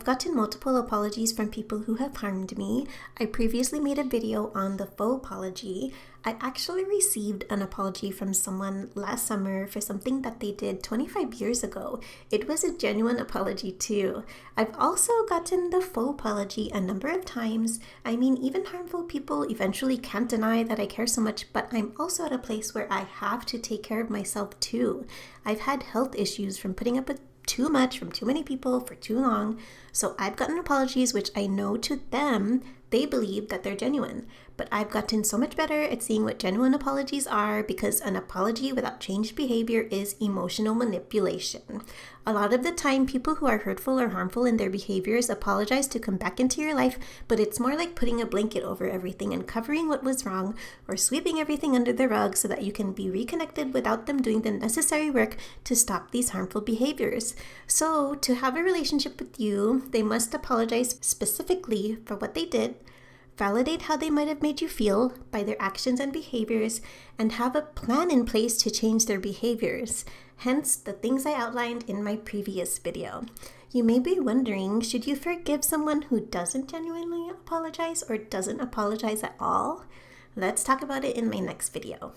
I've gotten multiple apologies from people who have harmed me. I previously made a video on the faux apology. I actually received an apology from someone last summer for something that they did 25 years ago. It was a genuine apology too. I've also gotten the faux apology a number of times. I mean, even harmful people eventually can't deny that I care so much, but I'm also at a place where I have to take care of myself too. I've had health issues from putting up with too much from too many people for too long. So I've gotten apologies which I know to them, they believe that they're genuine. But I've gotten so much better at seeing what genuine apologies are because an apology without changed behavior is emotional manipulation. A lot of the time, people who are hurtful or harmful in their behaviors apologize to come back into your life, but it's more like putting a blanket over everything and covering what was wrong or sweeping everything under the rug so that you can be reconnected without them doing the necessary work to stop these harmful behaviors. So, to have a relationship with you, they must apologize specifically for what they did, validate how they might have made you feel by their actions and behaviors, and have a plan in place to change their behaviors. Hence, the things I outlined in my previous video. You may be wondering, should you forgive someone who doesn't genuinely apologize or doesn't apologize at all? Let's talk about it in my next video.